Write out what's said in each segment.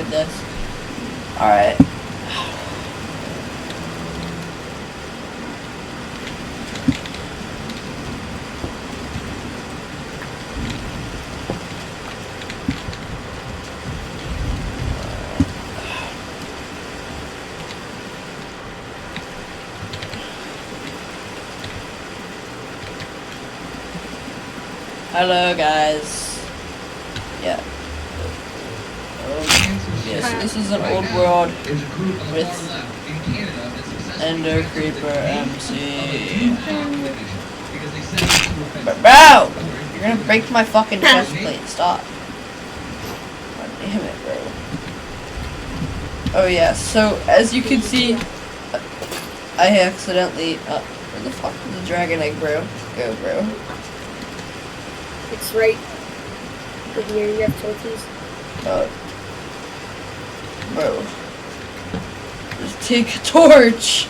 this. Alright. Hello guys. Yeah. Yes, this is an old world with Ender Creeper MC. Bro! You're gonna break my fucking chest plate. Stop. God damn it, bro. Oh yeah, so as you can see, I accidentally where the fuck is the dragon egg, bro? Go, bro. It's right over here. You have torches. Bro. Just take a torch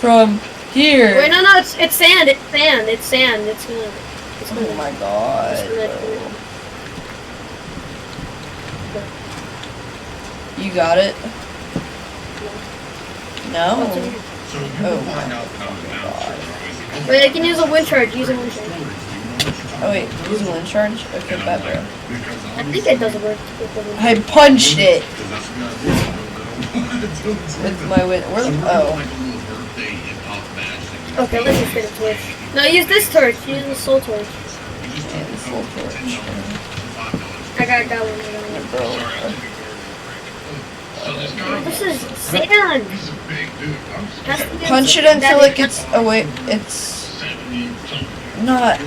from here. Wait, no, it's sand. It's sand. It's sand. It's gonna. Oh my god. You got it? No. Oh my god. Wait, I can use a wind charge. Use a wind charge. Oh wait, use a wind charge? Okay, better. I think it doesn't work. I punched it! With my wind. Where the. Oh. Okay, let's just get a torch. No, use this torch. Use the soul torch. Yeah, the soul torch. I got one. This is sand! Punch it until it gets away. It's not.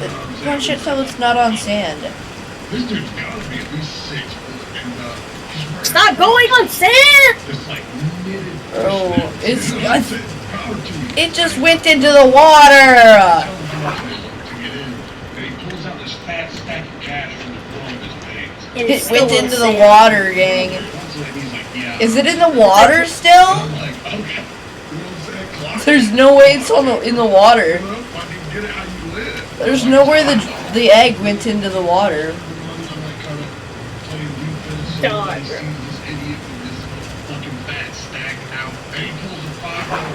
Punch it till it's not on sand. Stop going on sand! Oh, it just went into the water! It went into the water, gang. Is it in the water still? There's no way it's in the water. There's nowhere the egg went into the water.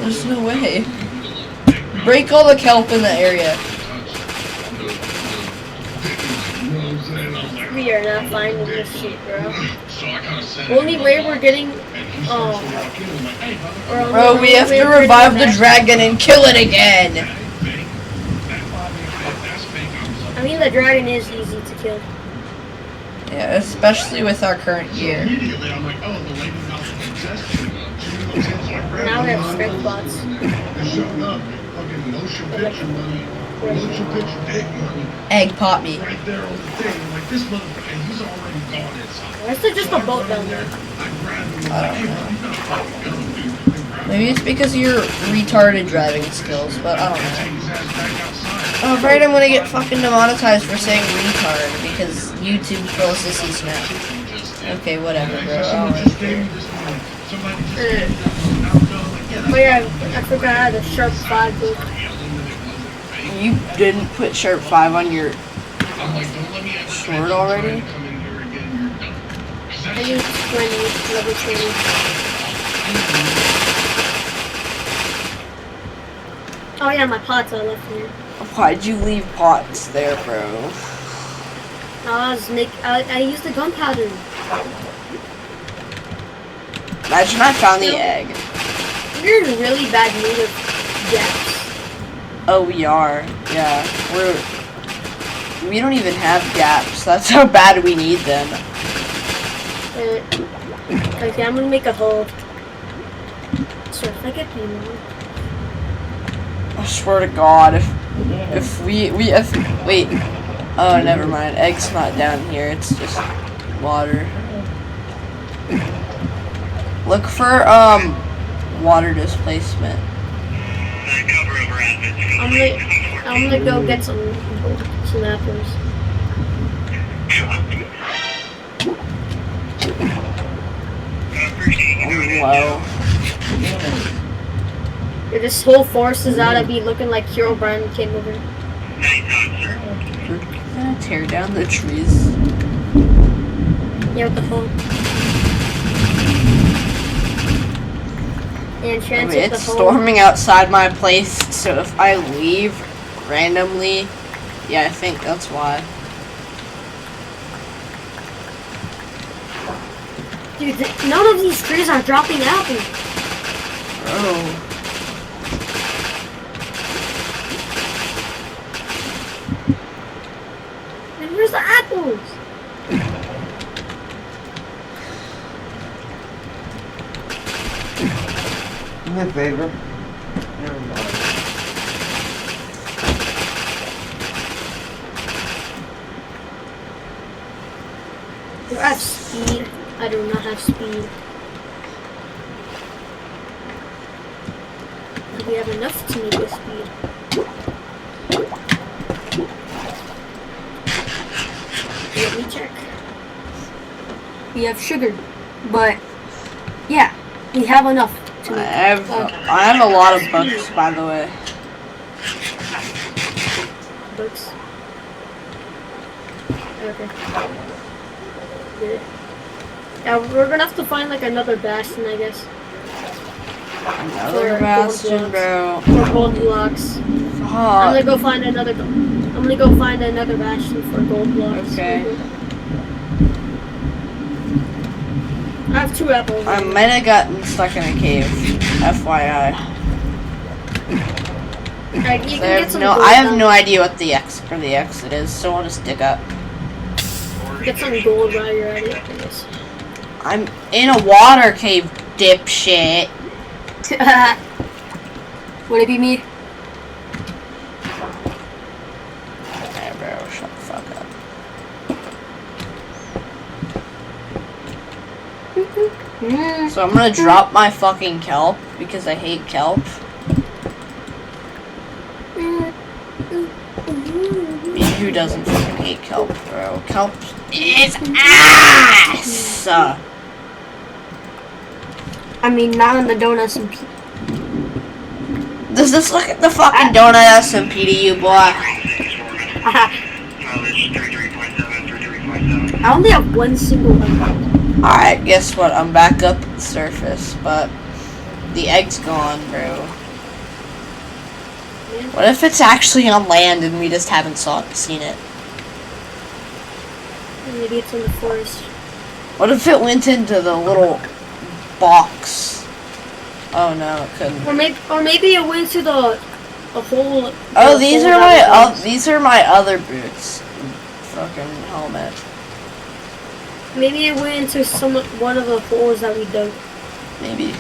There's no way. Break all the kelp in the area. We are not finding this shit, bro. Only way we're getting, bro, we have to revive the dragon and kill it again. I mean, the dragon is easy to kill. Yeah, especially with our current gear. Now we have strength bots. Egg pop me. Why is there just a boat down there? I don't know. Maybe it's because of your retarded driving skills, but I don't know. I'm afraid I'm gonna get fucking demonetized for saying retard because YouTube kills sissy snap. Okay, whatever, bro. I don't really care. Oh yeah, I forgot I had a Sharp 5 book. You didn't put Sharp 5 on your sword already? I used 20, level 20. Oh yeah, my pots are left here. Why'd you leave pots there, bro? I used the gunpowder. Imagine I found the egg. We're in really bad need of gaps. Oh, we are. Yeah, we don't even have gaps. That's how bad we need them. Okay, I'm gonna make a hole. So if I get more. I swear to God, if wait. Oh, never mind. Egg's not down here. It's just water. Look for water displacement. I'm gonna go get some apples. Wow. This whole forest is out of me looking like Hero Brian came over. We're gonna tear down the trees. Yeah, what the fuck? enchanted It's the whole. storming outside my place, so if I leave randomly, yeah, I think that's why. Dude, none of these trees are dropping apples. Oh. And where's the apples? Do me a favor. Never mind. Do I have speed? I do not have speed. Do we have enough to make a speed? Let me check. We have sugar, but yeah, we have enough to I make. have a lot of books, by the way. Books. Okay. Good. Yeah, we're gonna have to find like another bastion, I guess. Another For bastion, gold bro. For gold blocks. I'm gonna Fuck. go find another. I'm gonna go find another bastion for gold blocks. Okay. I have 2 apples. I might have gotten stuck in a cave. FYI. Alright, you I can get have some no, gold I have now. no idea what the exit is, so I'll just dig up. Get some gold while you're at it, I guess. I'm in a water cave, dipshit. Would it be me? Hey, bro, shut the fuck up. So I'm gonna drop my fucking kelp because I hate kelp. I mean, who doesn't fucking hate kelp, bro? Kelp is ass! I mean, not on the donuts and pizza. Does this look at the fucking donut SMP to you, boy? I only have one single one. Alright, guess what? I'm back up at the surface, but the egg's gone, bro. What if it's actually on land and we just haven't seen it? Maybe it's in the forest. What if it went into the little box? Oh no, it couldn't. Or maybe it went to the hole. Oh, these are my other boots. Fucking helmet. Maybe it went into one of the holes that we dug. Maybe.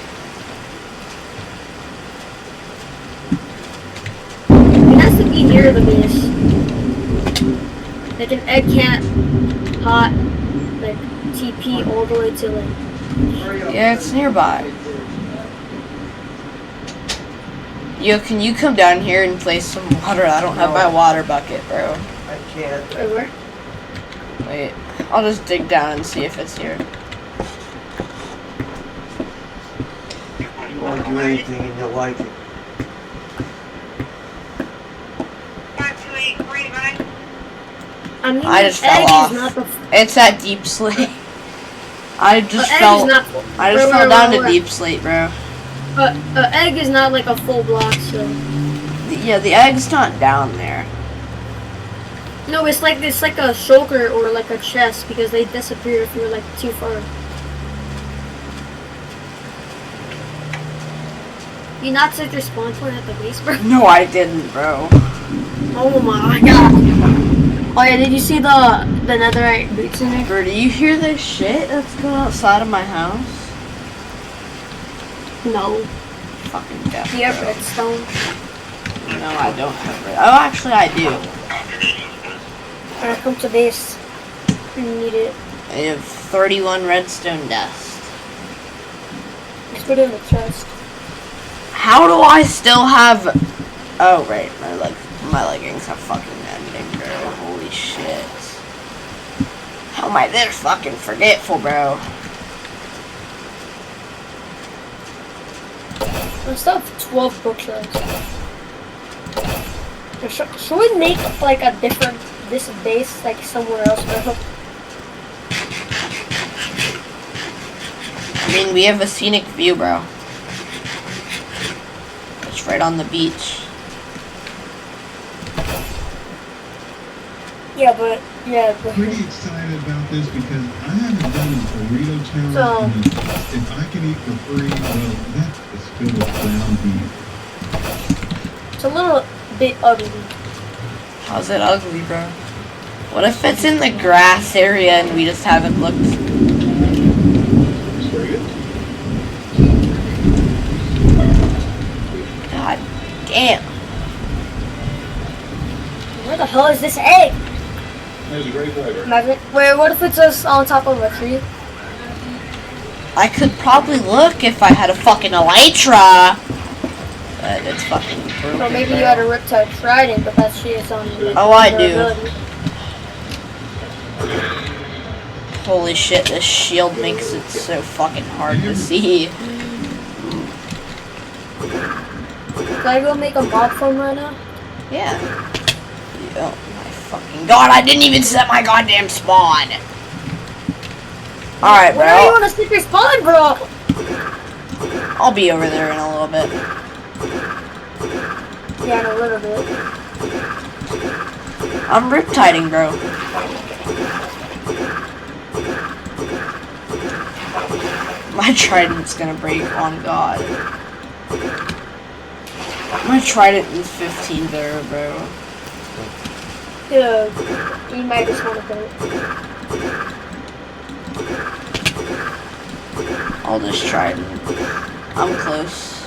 It has to be near the base. Like an egg can't like TP all the way to like. Yeah, it's nearby. Yo, can you come down here and place some water? I don't have my water bucket, bro. I can't. Where? Wait, I'll just dig down and see if it's here. You won't do anything and you'll like it. I mean, I just the fell egg off. is not the. It's at deep slate. I just egg fell. is not. I just fell down to deep slate, bro. Egg is not like a full block, so. Yeah, the egg's not down there. No, it's like a shoulder or like a chest because they disappear if you're like too far. You not set your spawn point at the base, bro? No, I didn't, bro. Oh my god. Oh yeah, did you see the netherite boots in there? Bro, do you hear this shit that's going outside of my house? No. Fucking death. Do you have bro. redstone? No, I don't have it. Oh, actually, I do. When I come to base, you need it. I have 31 redstone dust. Just put it in the chest. How do I still have... Oh, right. My leggings have fucking ending, bro. Holy shit. How am I this fucking forgetful, bro? I still have 12 bookshelves. Should we make like this base like somewhere else, bro? I mean, we have a scenic view, bro. It's right on the beach. Pretty excited about this because I haven't done a burrito challenge. So- And if I can eat for free, well, that is filled with ground beef. It's a little bit ugly. How's it ugly, bro? What if it's in the grass area and we just haven't looked? It's very good. God damn. Where the hell is this egg? There's a great flavor. Imagine. Wait, what if it's just on top of a tree? I could probably look if I had a fucking elytra. But it's fucking broken. Or maybe bro. you had a Riptide Trident, but that shit is on. Oh, I do. durability. Holy shit, this shield makes it so fucking hard to see. Can I go make a mob farm right now? Yeah. Oh my fucking god, I didn't even set my goddamn spawn. Alright, Where are you bro. on a secret spawn, bro? I'll be over there in a little bit. Yeah, in a little bit. I'm riptiding, bro. My trident's gonna break on God. My trident is 15 there, bro. Dude, you might just want to go. I'll just trident. I'm close.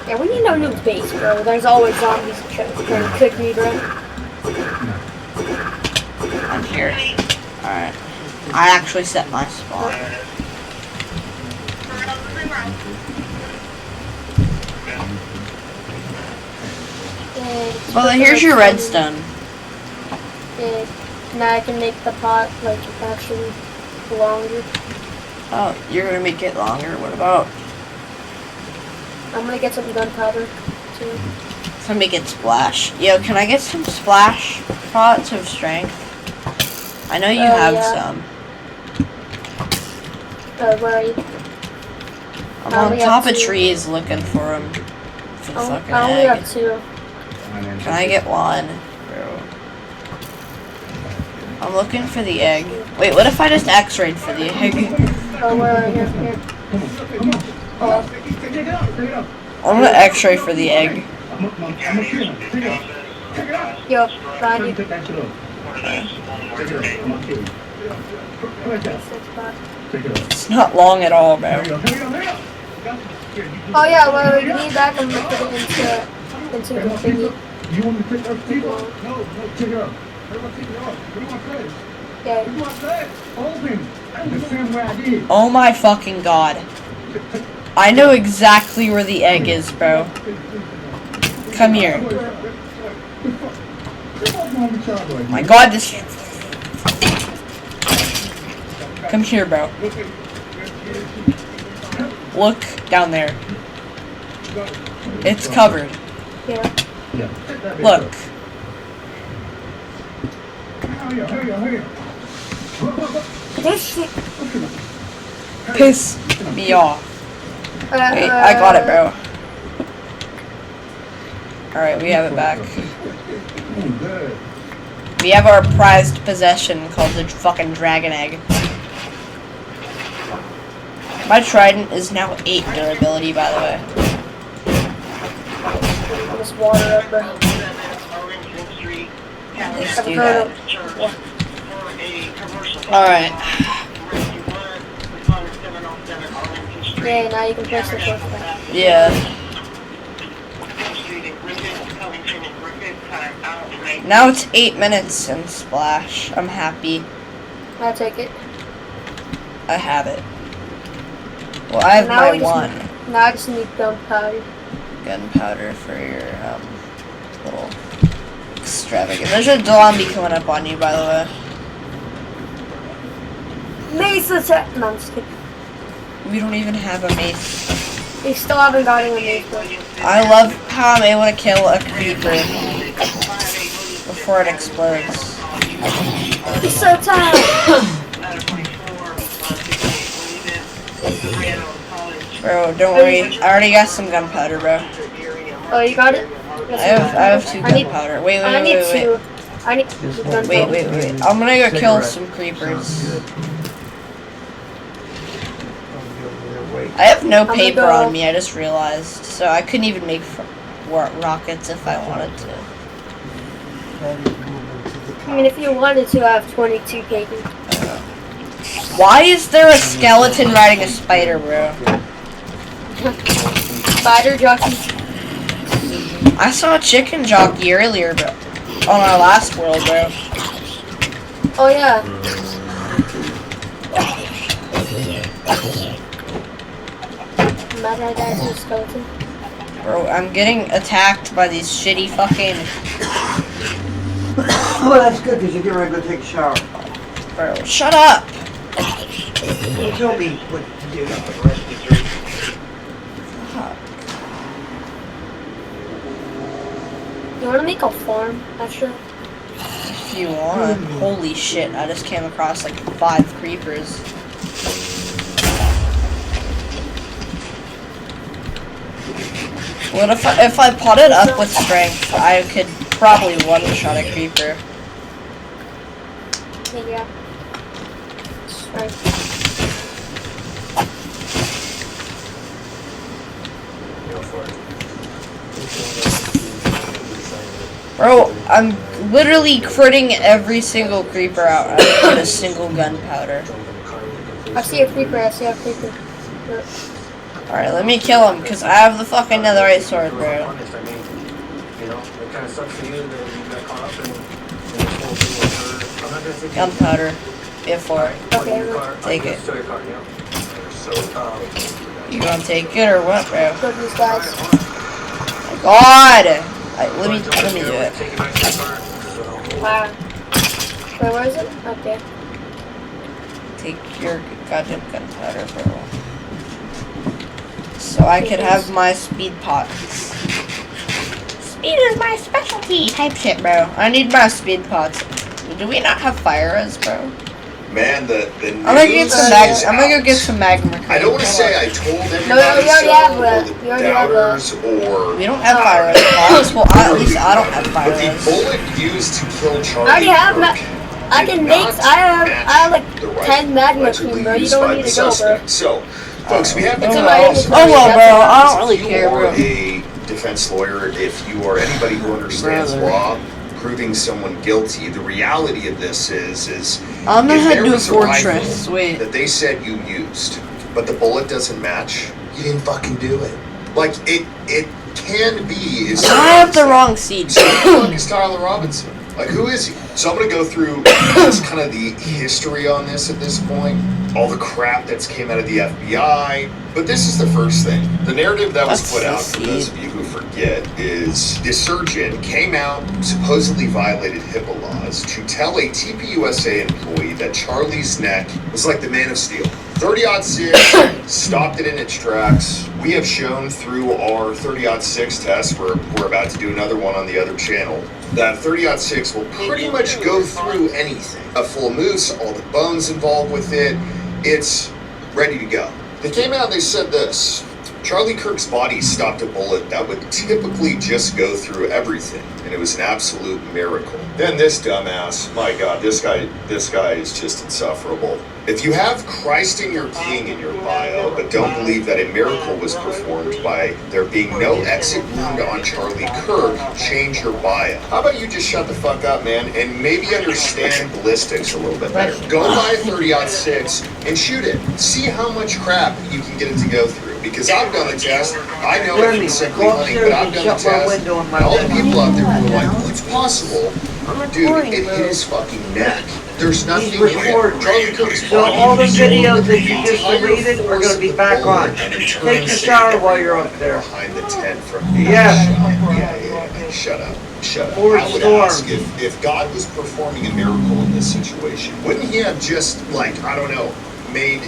Yeah, we need no new base, bro. There's always zombies trying to cook me, bro. I'm here. Alright. I actually set my spawn. Well, then here's your redstone. Yeah, now I can make the pot, like, actually longer. Oh, you're gonna make it longer? What about? I'm gonna get some gunpowder, too. So make it splash. Yo, can I get some splash pots of strength? I know you have yeah. some. Where are you? I'm I on only top have of two. trees looking for them. For the fucking I only egg. have 2. Can I get one? Bro. I'm looking for the egg. Wait, what if I just x-rayed for the egg? Oh, where are you? Here. Oh, I'm gonna x-ray for the egg. yo, behind you. It's not long at all, bro. Oh yeah, well, you need that and put it into the thingy. You want me to pick up people? No, check it out. Everybody take it off. What do you want to say? Yeah. What do you want to say? Open. The same way I did. Oh my fucking god. I know exactly where the egg is, bro. Come here. My god, this... Come here, bro. Look down there. It's covered. Yeah. Look. This shit. Piss me off. Wait, I got it, bro. Alright, we have it back. We have our prized possession called the fucking dragon egg. My trident is now 8 durability, by the way. Just water up, bro. Let's do heard that. Alright. Yeah, now you can press the push button. Yeah. Now it's 8 minutes and splash. I'm happy. I'll take it. I have it. Well, I have Now my we just one. Now I just need gunpowder. Gunpowder for your little extravagant. There's a zombie coming up on you, by the way. Mace attack. No, I'm just kidding. We don't even have a mace. We still haven't gotten a mace, bro. I love how I'm able to kill a creeper before it explodes. He's so tired. Bro, don't worry. I already got some gunpowder, bro. Oh, you got it? I have 2 I need- gunpowder. Wait, I need wait. two. I need two gunpowder. Wait. I'm gonna go kill some creepers. I have no gonna paper go- on me, I just realized. So I couldn't even make rockets if I wanted to. I mean, if you wanted to, I have 22 paper. Why is there a skeleton riding a spider, bro? Spider jockey. I saw a chicken jockey earlier, bro. On our last world, bro. Oh yeah. Mad eye guys with skeleton. Bro, I'm getting attacked by these shitty fucking... Oh, that's good because you're getting ready to go take a shower. Bro, shut up! You told me what to do. You wanna make a farm, actually? If you want. Holy shit, I just came across like 5 creepers. What if I potted up with strength, I could probably one-shot a creeper. Yeah. Right. Bro, I'm literally critting every single creeper out. I don't get a single gunpowder. I see a creeper. Yep. Alright, let me kill him, because I have the fucking netherite sword, bro. Gunpowder. Get 4. Okay, Take it. You gonna take it or what, bro? go to these guys. My God! Let me do it. Wow. Wait, where is it? Okay. Take your goddamn gunpowder, bro. So I could have my speed pots. Speed is my specialty type shit, bro. I need my speed pots. Do we not have fire res, bro? Man, the I'm gonna get some I'm gonna go get some magma. I don't want to say I told everybody No, we already so, have or that. the We already have doubters, or We don't have fire res pots. Well, at least I don't have fire but the res. bullet used to kill Charlie I already have Kirk I did can make. not I have like match the rifle 10 magma allegedly cream, bro. You used don't by need the to go, bro. suspect. So, folks, we have to It's in cut my off. inventory. Oh well, bro. I don't really If you care, are bro. a defense lawyer, if you are anybody who understands Brother. law, proving someone guilty, the reality of this is I'm gonna if head there to a was rifle fortress. Wait. that they said you used, but the bullet doesn't match, you didn't fucking do it. Like, it can be as I have the wrong seed. so who the fuck is Tyler Robinson? Like, who is he? So I'm gonna go through just kind of the history on this at this point, all the crap that's came out of the FBI. But this is the first thing. The narrative that was That's put the out, for those seed. of you who forget, is the surgeon came out, supposedly violated HIPAA laws, to tell a TPUSA employee that Charlie's neck was like the Man of Steel. 30-06 stopped it in its tracks. We have shown through our 30-06 test, we're about to do another one on the other channel, that 30-06 will pretty much go through anything. A full moose, all the bones involved with it, it's ready to go. They came out and they said this: Charlie Kirk's body stopped a bullet that would typically just go through everything, and it was an absolute miracle. Then this dumbass, my God, this guy is just insufferable. If you have Christ in your King in your bio, but don't believe that a miracle was performed by there being no exit wound on Charlie Kirk, change your bio. How about you just shut the fuck up, man, and maybe understand ballistics a little bit better. Go buy a 30-06 and shoot it. See how much crap you can get it to go through. Because I've done the test. I know it from simply hunting, but I've done the test. And all the people out there who are like, "What's possible?" Dude, it hit his fucking neck. There's nothing in it. Charlie Kirk's So body all the was videos that you just entire deleted are force gonna be of back bullet, on. and it Take turns a shower it while you're up there. behind the tent from being Yeah. shot. Yeah. Shut up. Or I would storm. ask if God was performing a miracle in this situation, wouldn't he have just, like, I don't know, made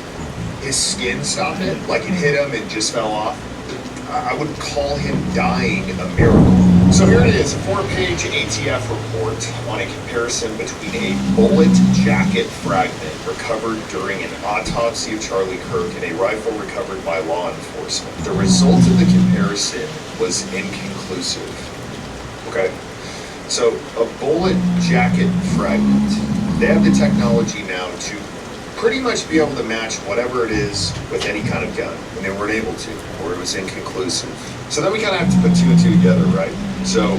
his skin stop it? Like it hit him and just fell off? I would call him dying a miracle. So here it is, a 4-page ATF report on a comparison between a bullet jacket fragment recovered during an autopsy of Charlie Kirk and a rifle recovered by law enforcement. The result of the comparison was inconclusive. Okay? So a bullet jacket fragment, they have the technology now to pretty much be able to match whatever it is with any kind of gun, and they weren't able to, or it was inconclusive. So then we kind of have to put 2 and 2 together, right? So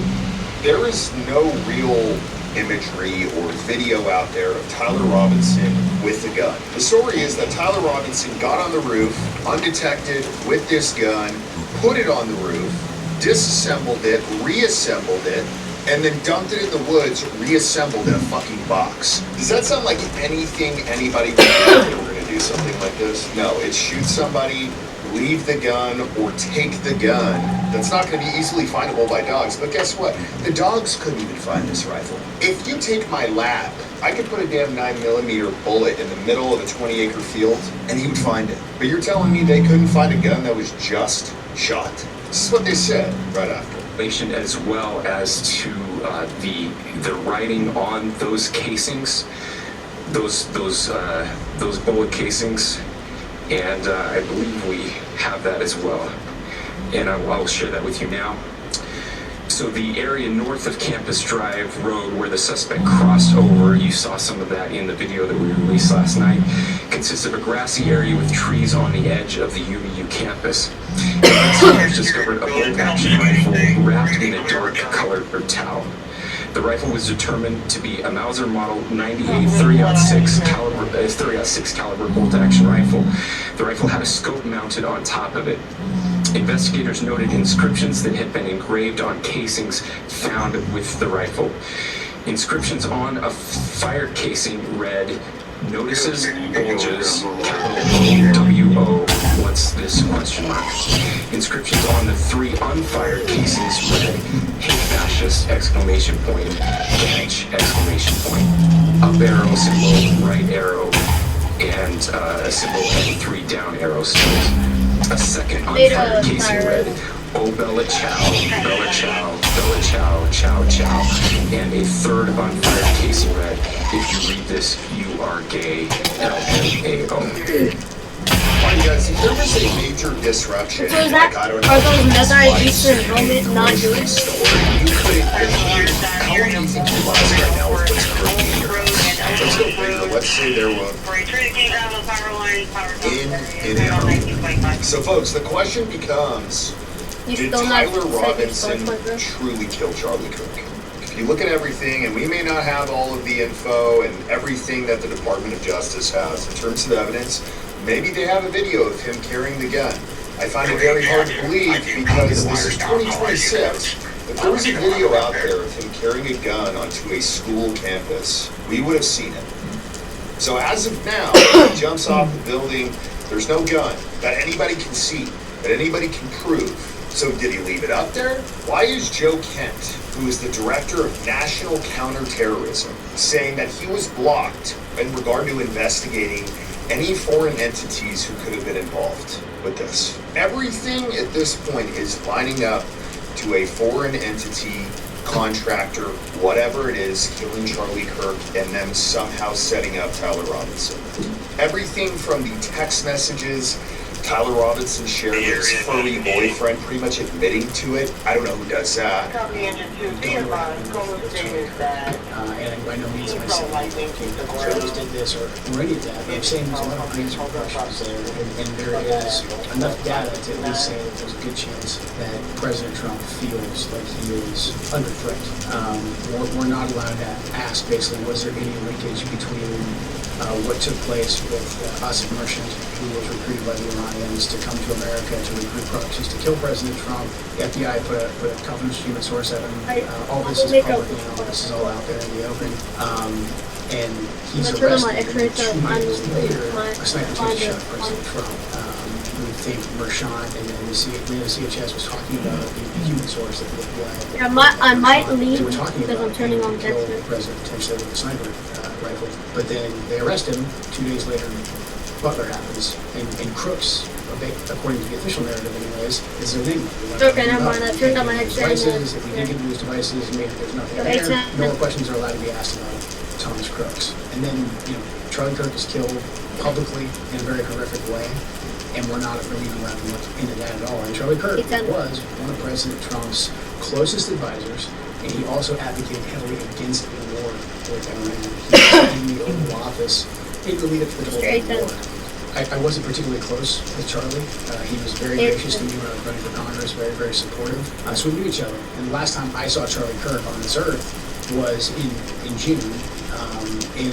there is no real imagery or video out there of Tyler Robinson with a gun. The story is that Tyler Robinson got on the roof, undetected, with this gun, put it on the roof, disassembled it, reassembled it, and then dumped it in the woods, reassembled in a fucking box. Does that sound like anything anybody would do if they were going to do something like this? No, it's shoot somebody, leave the gun, or take the gun. That's not going to be easily findable by dogs, but guess what? The dogs couldn't even find this rifle. If you take my lab, I could put a damn 9mm bullet in the middle of a 20-acre field, and he would find it. But you're telling me they couldn't find a gun that was just shot? This is what they said right after. As well as to the writing on those casings, those bullet casings, and I believe we have that as well, and I'll share that with you now. So the area north of Campus Drive Road where the suspect crossed over, you saw some of that in the video that we released last night, consists of a grassy area with trees on the edge of the UVU campus. Investigators discovered a bolt-action rifle wrapped in a dark-colored towel. The rifle was determined to be a Mauser Model 98 .30-06 caliber bolt-action rifle. The rifle had a scope mounted on top of it. Investigators noted inscriptions that had been engraved on casings found with the rifle. Inscriptions on a fired casing read, "Notices bulges, capital O-W-O, what's this, question mark." Inscriptions on the 3 unfired casings read, "Hey fascist, exclamation point, dash, exclamation point." Up arrow symbol, right arrow, and a symbol and 3 down arrow symbols. A second unfired casing read, "Oh Bella Chow, Bella Chow, Bella Chow, Chow Chow." And a third unfired casing read, "If you read this, you are gay, LMAO." Alright guys, if there was a major disruption, So is like that, I don't are know, those Method helmet not doing? you couldn't get how long do you think you lost right now with what's currently in your house? Let's go bigger. Let's say there were in Ann Arbor. So folks, the question becomes, You did still not Tyler second Robinson source like this? truly kill Charlie Kirk? If you look at everything, and we may not have all of the info and everything that the Department of Justice has in terms of evidence, maybe they have a video of him carrying the gun. I find it very hard to believe because this is 2026. If there was a video out there of him carrying a gun onto a school campus, we would have seen it. So as of now, he jumps off the building, there's no gun that anybody can see, that anybody can prove. So did he leave it up there? Why is Joe Kent, who is the director of National Counterterrorism, saying that he was blocked in regard to investigating any foreign entities who could have been involved with this? Everything at this point is lining up to a foreign entity, contractor, whatever it is, killing Charlie Kirk and them somehow setting up Tyler Robinson. Everything from the text messages Tyler Robinson shared with his furry boyfriend, pretty much admitting to it. I don't know who does that. And by no means am I saying that Travis did this or any of that. I'm saying there's a lot of unanswered questions there, and there is enough data to at least say that there's a good chance that President Trump feels like he is under threat. We're not allowed to ask, basically, was there any linkage between what took place with Asim Merchant, who was recruited by the Iranians to come to America to recruit proxies to kill President Trump. The FBI put a confidential human source at him. All this is public now. This is all out there in the open. And he's arrested. 2 days later, a sniper takes a shot at President Trump. We think Merchant and then the CHS was talking about the human source that the FBI. Yeah, I might leave They were talking because about I'm turning on kill Dexter. the president potentially with a sniper rifle. But then they arrest him. 2 days later, Butler happens, and Crooks according to the official narrative anyways, is their name. Okay, never mind. I turned on my headset. Devices, if we did get those devices, maybe there's nothing Go there. ahead, No more questions are allowed to be asked about Thomas Crooks. And then, Charlie Kirk is killed publicly in a very horrific way, and we're not really allowed to look into that at all. And Charlie Kirk was one of President Trump's closest advisors, and he also advocated heavily against the war with Iran. He was in the Oval Office in the lead up to the Cold War. I wasn't particularly close with Charlie. He was very gracious to me when I was running for Congress, very, very supportive. So we knew each other. And the last time I saw Charlie Kirk on this earth was in June in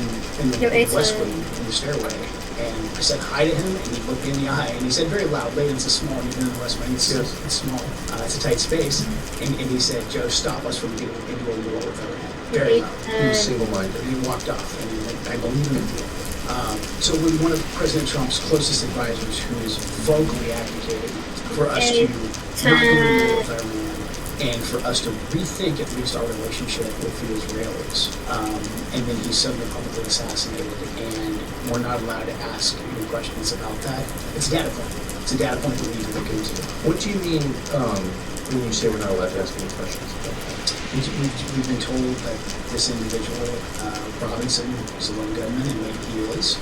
the Westwood, in the stairway. And I said hi to him, and he looked me in the eye, and he said very loudly, and it's a small, even in the West Wing, it's small, it's a tight space, and he said, Joe, stop us from getting into a war with Iran. Very loud. He was single-minded. And he walked off, and I believe in him. So when one of President Trump's closest advisors, who is vocally advocated for us to not go to war with Iran, and for us to rethink at least our relationship with the Israelis, and then he's suddenly publicly assassinated, and we're not allowed to ask any questions about that. It's a data point. It's a data point that we need to look into. What do you mean when you say we're not allowed to ask any questions about that? We've been told that this individual, Robinson, is a lone gunman, and maybe he is.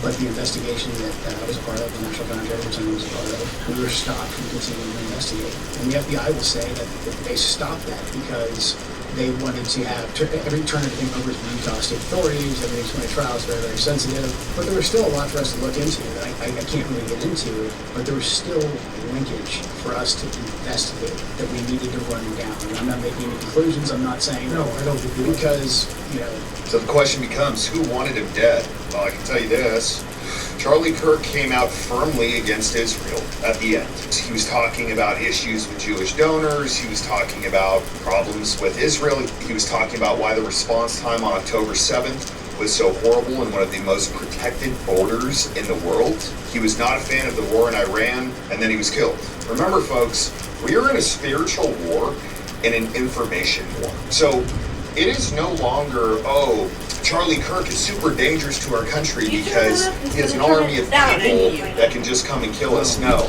But the investigation that I was a part of, the National Counterterrorism was a part of, we were stopped from continuing to investigate. And the FBI will say that they stopped that because they wanted to have turn everything over to the Utah State authorities. Everything's going to trial. It's very, very sensitive. But there was still a lot for us to look into that I can't really get into. But there was still linkage for us to investigate that we needed to run down. And I'm not making any conclusions. I'm not saying No, I don't think you would. because So the question becomes, who wanted him dead? Well, I can tell you this. Charlie Kirk came out firmly against Israel at the end. He was talking about issues with Jewish donors. He was talking about problems with Israel. He was talking about why the response time on October 7th was so horrible and one of the most protected borders in the world. He was not a fan of the war in Iran, and then he was killed. Remember, folks, we are in a spiritual war and an information war. So it is no longer, Charlie Kirk is super dangerous to our country because he has an army of people that can just come and kill us. No,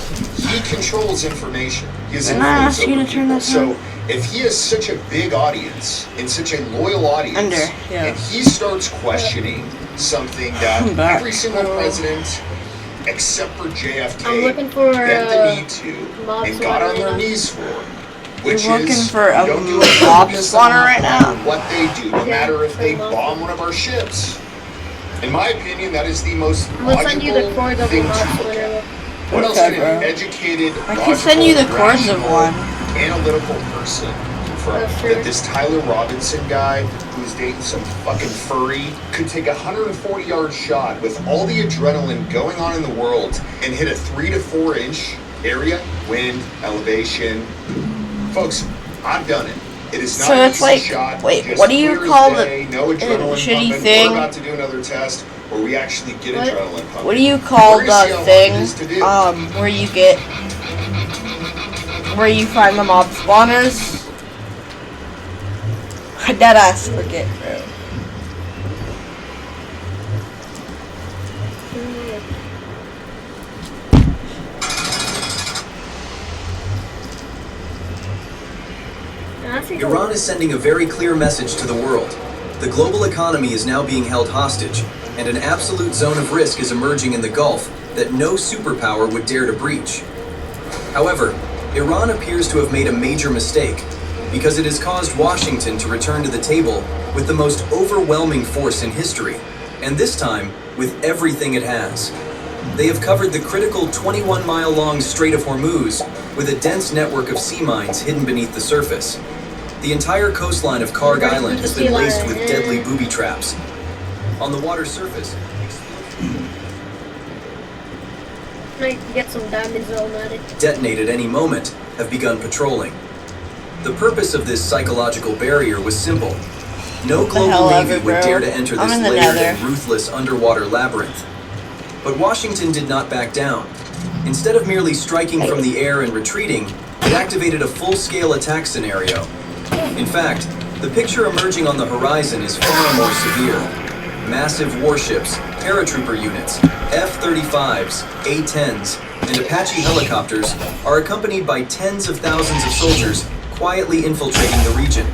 he controls information. He has influence over people. So if he has such a big audience and such a loyal audience, and he starts questioning something that every single president, except for JFK, bent the knee to and got on their knees for, which You're looking is for a don't do mob anything spawner right now? what they do, no matter if they bomb one of our ships. In my opinion, that is the most We'll send you the logical cords of thing the to mob look at. splitter. What else Okay, can bro. an educated, I can send you the logical, cords of rational, one. analytical person confirm Oh, sure. that this Tyler Robinson guy who's dating some fucking furry could take a 140-yard shot with all the adrenaline going on in the world and hit a 3 to 4 inch area, wind, elevation. Folks, I've done it. It is not So an it's easy like, shot. wait, just what do you clear as call day, no adrenaline shitty pumping. thing? We're about to do another test where we actually get What? adrenaline pumping. What do you call We're gonna see the how thing, hard it is to do. where you find the mob spawners? Deadass forget, bro. Iran is sending a very clear message to the world. The global economy is now being held hostage, and an absolute zone of risk is emerging in the Gulf that no superpower would dare to breach. However, Iran appears to have made a major mistake, because it has caused Washington to return to the table with the most overwhelming force in history, and this time with everything it has. They have covered the critical 21-mile-long Strait of Hormuz with a dense network of sea mines hidden beneath the surface. The entire coastline of Karg Island has been laced with deadly booby traps. On the water surface, Might get some diamonds on it. detonate at any moment, have begun patrolling. The purpose of this psychological barrier was simple. No global hell navy ever, would bro. dare to enter I'm this in the layered nether. and ruthless underwater labyrinth. But Washington did not back down. Instead of merely striking from the air and retreating, it activated a full-scale attack scenario. In fact, the picture emerging on the horizon is far more severe. Massive warships, paratrooper units, F-35s, A-10s, and Apache helicopters are accompanied by tens of thousands of soldiers quietly infiltrating the region.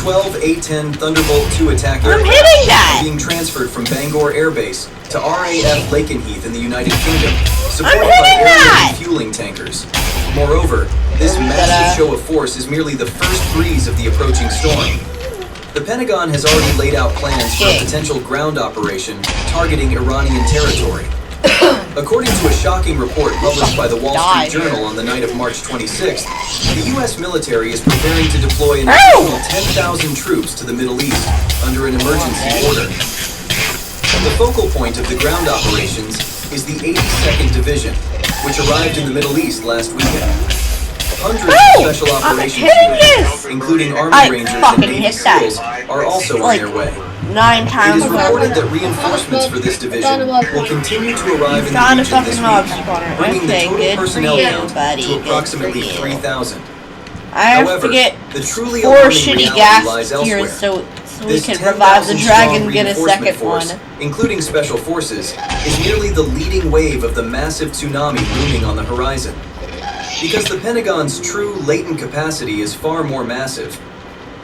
12 A-10 Thunderbolt II attack hitting aircraft that! are being transferred from Bangor Air Base to RAF Lakenheath in the United Kingdom, supported by hitting air that! refueling tankers. Moreover, this massive show of force is merely the first breeze of the approaching storm. The Pentagon has already laid out plans for a potential ground operation targeting Iranian territory. According to a shocking report published by the Wall Street Journal on the night of March 26th, the U.S. military is preparing to deploy an additional 10,000 troops to the Middle East under an emergency order. The focal point of the ground operations is the 82nd Division, which arrived in the Middle East last weekend. Hundreds of special operations units, including Army Rangers and Navy SEALs, are also on their way. 9 It times is reported that reinforcements for this division will continue to arrive in the found a region this fucking week, spawner. bringing the Okay, total good for personnel you, count buddy. to Good approximately for you. 3,000. I have However, to get the truly 4 alarming shitty reality gas lies tiers elsewhere. so we This can revive the 10,000 dragon strong and get a reinforcement second force, one. including special forces, is merely the leading wave of the massive tsunami looming on the horizon. Because the Pentagon's true latent capacity is far more massive,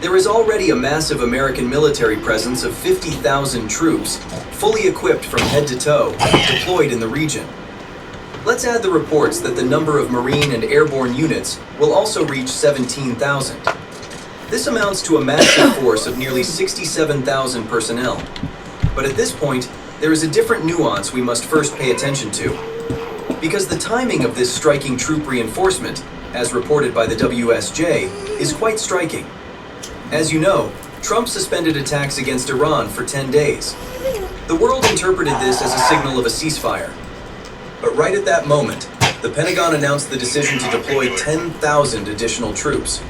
there is already a massive American military presence of 50,000 troops, fully equipped from head to toe, deployed in the region. Let's add the reports that the number of Marine and airborne units will also reach 17,000. This amounts to a massive force of nearly 67,000 personnel. But at this point, there is a different nuance we must first pay attention to. Because the timing of this striking troop reinforcement, as reported by the WSJ, is quite striking. As you know, Trump suspended attacks against Iran for 10 days. The world interpreted this as a signal of a ceasefire. But right at that moment, the Pentagon announced the decision to deploy 10,000 additional troops.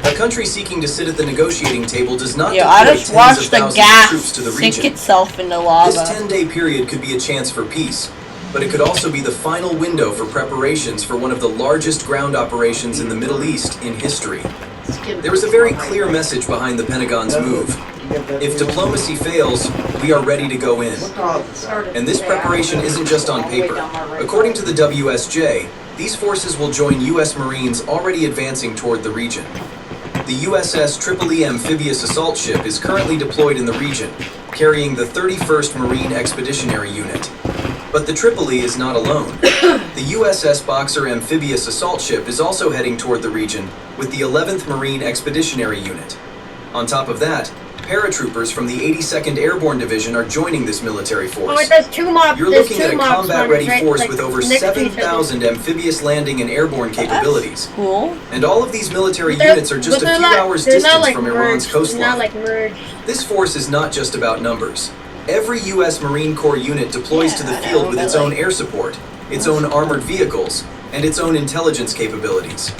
A country seeking to sit at the negotiating table does not Yo, deploy I just tens watched of the thousands gas of troops to the sink region. itself into This lava. 10-day period could be a chance for peace, but it could also be the final window for preparations for one of the largest ground operations in the Middle East in history. There is a very clear message behind the Pentagon's move. If diplomacy fails, we are ready to go in. And this preparation isn't just on paper. According to the WSJ, these forces will join U.S. Marines already advancing toward the region. The USS Tripoli Amphibious Assault Ship is currently deployed in the region, carrying the 31st Marine Expeditionary Unit. But the Tripoli is not alone. The USS Boxer Amphibious Assault Ship is also heading toward the region with the 11th Marine Expeditionary Unit. On top of that, paratroopers from the 82nd Airborne Division are joining this military Oh, force. wait, there's two mobs. You're There's looking at two a mob combat-ready spawners, right, force like, with over next to each other. 7,000 amphibious landing and airborne capabilities. Cool. And all of these military They're- units are just but a they're few not- hours they're not, distance like, from Iran's merged. coastline. They're not like merged. This force is not just about numbers. Every U.S. Marine Corps unit deploys to the Yeah, I field know, with but its own like- air support, its own armored vehicles, and its own intelligence capabilities.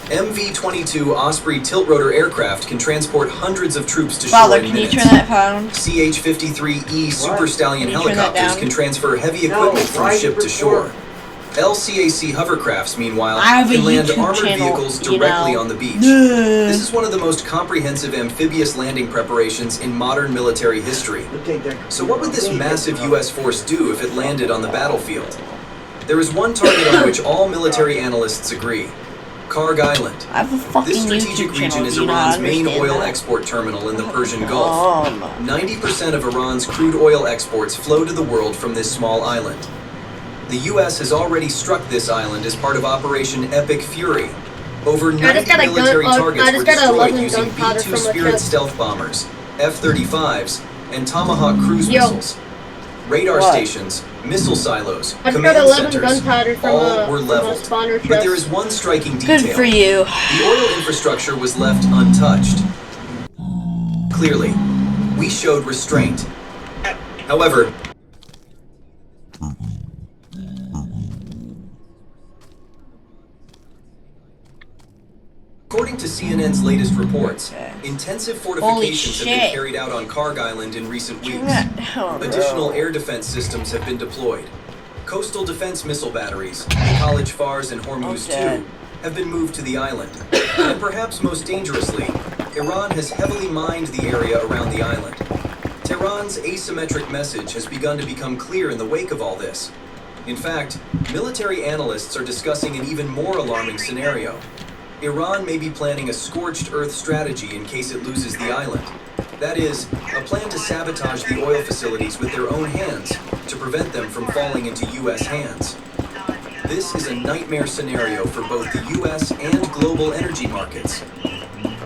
MV-22 Osprey tiltrotor aircraft can transport hundreds of troops to shore Father, in can you minutes. turn that down? CH-53E Super Stallion Can you turn that helicopters down? can transfer heavy equipment from ship to shore. LCAC hovercrafts, meanwhile, I have a can land YouTube armored channel, vehicles you directly know. on the beach. This is one of the most comprehensive amphibious landing preparations in modern military history. So what would this massive U.S. force do if it landed on the battlefield? There is one target on which all military analysts agree: Karg Island. I have a fucking This strategic YouTube region channel. is Do you not Iran's main understand oil that? export terminal in the Persian Gulf. 90% of Iran's crude oil exports flow to the world from this small island. The U.S. has already struck this island as part of Operation Epic Fury. Over 90 got a gun- military I targets just were got a destroyed 11 using gunpowder B-2 from a Spirit truck. stealth bombers, F-35s, and Tomahawk cruise Yo. missiles. Radar What? stations, missile silos, I just command got 11 centers, gunpowder from all a, were from a leveled. spawner But chest. there is one striking detail. Good for you. The oil infrastructure was left untouched. Clearly, we showed restraint. However, according to CNN's latest reports, intensive fortifications have been shit. carried out on Karg Island in recent weeks. Turn that down, Additional bro. air defense systems have been deployed. Coastal defense missile batteries, the College Fars and Hormuz Okay. II, have been moved to the island. And perhaps most dangerously, Iran has heavily mined the area around the island. Iran's asymmetric message has begun to become clear in the wake of all this. In fact, military analysts are discussing an even more alarming scenario. Iran may be planning a scorched earth strategy in case it loses the island. That is, a plan to sabotage the oil facilities with their own hands to prevent them from falling into U.S. hands. This is a nightmare scenario for both the U.S. and global energy markets.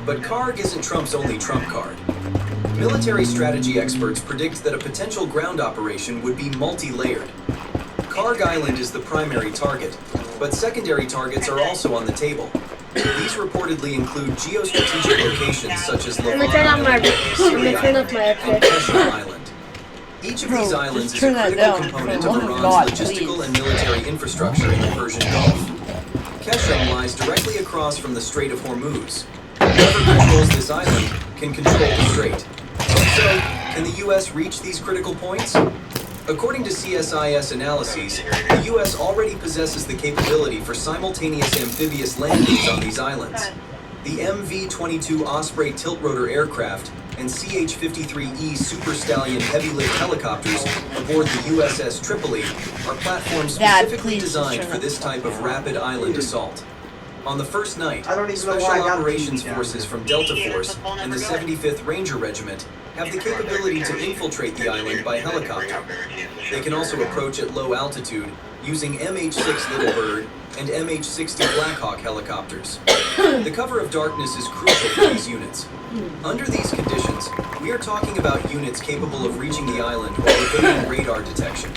But Karg isn't Trump's only trump card. Military strategy experts predict that a potential ground operation would be multi-layered. Karg Island is the primary target, but secondary targets are also on the table. These reportedly include geostrategic locations such as Let me Lavon turn on my. Island, Let me Syria turn Island, off my and update. Keshem Island. Each of these Bro, islands just is a turn that critical down. component For of the love of Iran's God, logistical please. and military infrastructure in the Persian Gulf. Keshem lies directly across from the Strait of Hormuz. Whoever controls this island can control the strait. So, can the U.S. reach these critical points? According to CSIS analyses, the U.S. already possesses the capability for simultaneous amphibious landings on these islands. The MV-22 Osprey tilt-rotor aircraft and CH-53E Super Stallion heavy-lift helicopters aboard the USS Tripoli are platforms Dad, specifically please designed turn for it this type of rapid island assault. On the first night, I don't even know Special why I got Operations TV down Forces here. from Delta Force and the 75th Ranger Regiment have the capability to infiltrate the island by helicopter. They can also approach at low altitude using MH-6 Little Bird and MH-60 Blackhawk helicopters. The cover of darkness is crucial for these units. Under these conditions, we are talking about units capable of reaching the island while evading radar detection.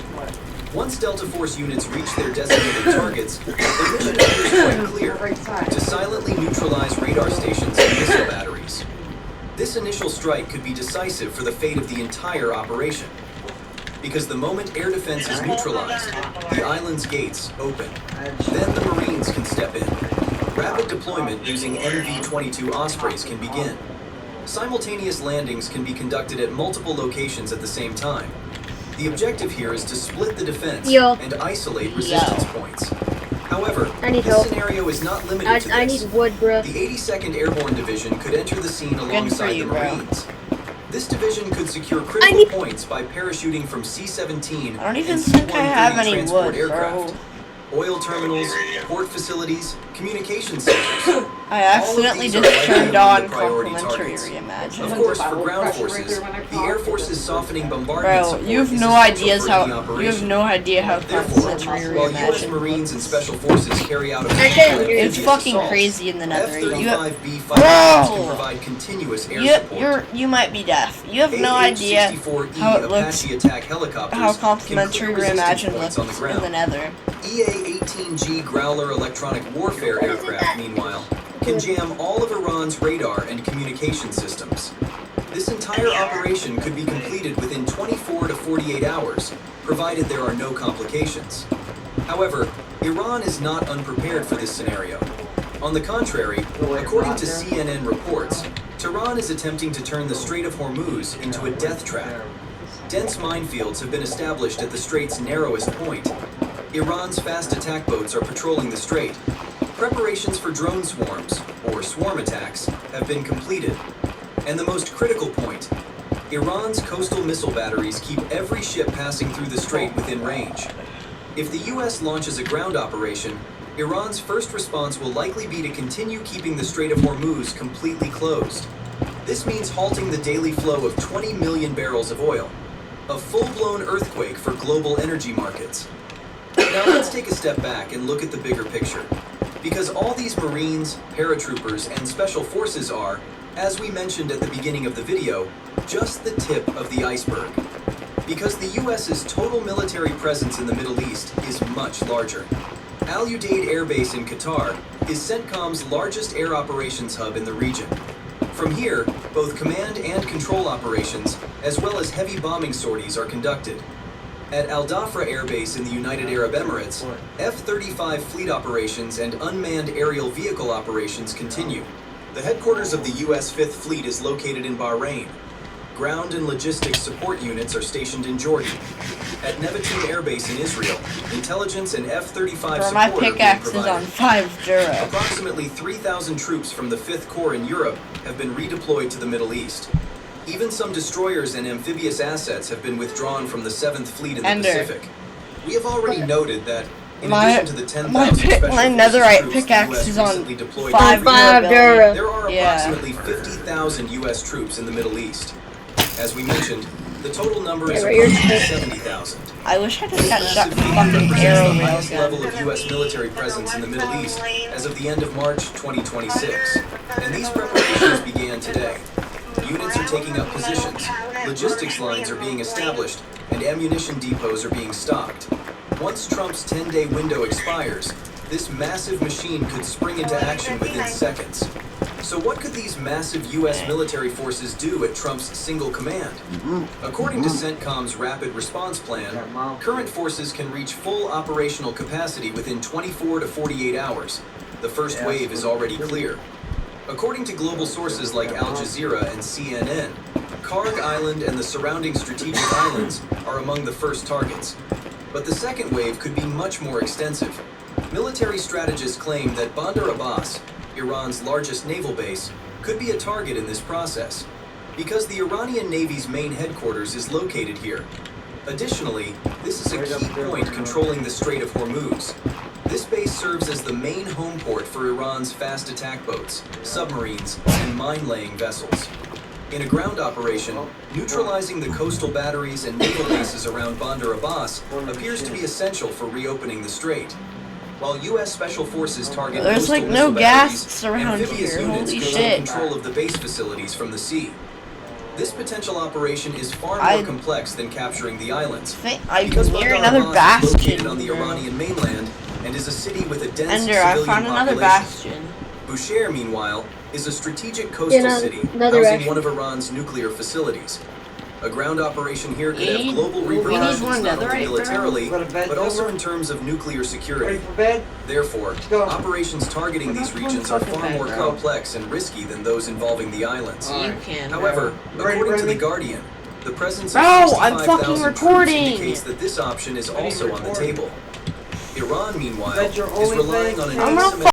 Once Delta Force units reach their designated targets, the mission appears quite clear: to silently neutralize radar stations and missile batteries. This initial strike could be decisive for the fate of the entire operation, because the moment air defense is neutralized, the island's gates open. Then the Marines can step in. Rapid deployment using MV-22 Ospreys can begin. Simultaneous landings can be conducted at multiple locations at the same time. The objective here is to split the defense Yo. and isolate resistance points. However, I need this help. scenario is not limited to I this. need wood, bro. The 82nd Airborne Division could enter the scene alongside you, the bro. Marines. This division could secure I critical need- points by parachuting from C-17 I don't even and think I have C-130 any transport wood, aircraft. bro. Oil terminals, port facilities, communication centers. I accidentally these are just likely turned among on the priority complimentary targets. reimagine. Of course, for ground forces, the Air Force's softening bombardment Bro, support you have is no essential ideas for how any you have operation. no idea how Therefore, complimentary while U.S. reimagine Marines and looks. Special Forces carry out a can't physical hear you. It's amphibious fucking assault, crazy in the nether. F-35B fighters can provide continuous air support. You might be deaf. You have no idea AH-64E how it looks, Apache attack helicopters how can complimentary clear resistance reimagine points looks on the in ground. the nether. EA-18G Growler electronic warfare aircraft, meanwhile, can jam all of Iran's radar and communication systems. This entire operation could be completed within 24 to 48 hours, provided there are no complications. However, Iran is not unprepared for this scenario. On the contrary, according to CNN reports, Tehran is attempting to turn the Strait of Hormuz into a death trap. Dense minefields have been established at the strait's narrowest point. Iran's fast attack boats are patrolling the strait. Preparations for drone swarms, or swarm attacks, have been completed. And the most critical point, Iran's coastal missile batteries keep every ship passing through the strait within range. If the US launches a ground operation, Iran's first response will likely be to continue keeping the Strait of Hormuz completely closed. This means halting the daily flow of 20 million barrels of oil, a full-blown earthquake for global energy markets. Now let's take a step back and look at the bigger picture. Because all these Marines, paratroopers, and Special Forces are, as we mentioned at the beginning of the video, just the tip of the iceberg. Because the US's total military presence in the Middle East is much larger. Al Udeid Air Base in Qatar is CENTCOM's largest air operations hub in the region. From here, both command and control operations, as well as heavy bombing sorties, are conducted. At Al Dhafra Air Base in the United Arab Emirates, F-35 fleet operations and unmanned aerial vehicle operations continue. The headquarters of the U.S. 5th Fleet is located in Bahrain. Ground and logistics support units are stationed in Jordan. At Nevatim Air Base in Israel, intelligence and F-35 Bro, support my are being pickaxe is provided. on 5 Jura. Approximately 3,000 troops from the 5th Corps in Europe have been redeployed to the Middle East. Even some destroyers and amphibious assets have been withdrawn from the 7th Fleet in the Ender. Pacific. We have already noted that, in My- addition to the 10,000 my special netherite forces troops pickaxe the US is on recently deployed 5 to the region, Dura. there are Yeah. approximately 50,000 U.S. troops in the Middle East. As we mentioned, the total number is Yeah, right here. approximately 70,000. I wish I just got shot Massive fleet fucking represents arrow the mail highest gun. level of U.S. military presence in the Middle East as of the end of March 2026, and these preparations began today. Units are taking up positions, logistics lines are being established, and ammunition depots are being stocked. Once Trump's 10-day window expires, this massive machine could spring into action within seconds. So what could these massive U.S. military forces do at Trump's single command? According to CENTCOM's Rapid Response Plan, current forces can reach full operational capacity within 24 to 48 hours. The first wave is already clear. According to global sources like Al Jazeera and CNN, Karg Island and the surrounding strategic islands are among the first targets. But the second wave could be much more extensive. Military strategists claim that Bandar Abbas, Iran's largest naval base, could be a target in this process, because the Iranian Navy's main headquarters is located here. Additionally, this is a key point controlling the Strait of Hormuz. This base serves as the main home port for Iran's fast attack boats, submarines, and mine-laying vessels. In a ground operation, neutralizing the coastal batteries and naval bases around Bandar Abbas appears to be essential for reopening the strait. While U.S. Special Forces target There's, coastal like, no missile gas batteries, around amphibious here. units Holy could shit. gain control of the base facilities from the sea. This potential operation is far more I- complex than capturing the islands. I'm Because near Bandar another Abbas is bastion. located on the Iranian mainland and is a city with a dense Ender, I civilian found another population. bastion. Bushehr, meanwhile, is a strategic coastal Yeah, city another housing bastion. one of Iran's nuclear facilities. A ground operation here could You have need- global we need repercussions more not only netherite, bro. militarily, Got a bed but also over? in terms of nuclear security. Ready for bed? Therefore, go. operations targeting these regions are far more complex and risky than those involving the islands. You can. However, Ready, according to The ready? Guardian, the presence Bro, of I'm 65,000 fucking troops recording. indicates that this option is Ready also for on the recording. table. Iran, meanwhile, That's your is only relying thing? on an I'm not asymmetric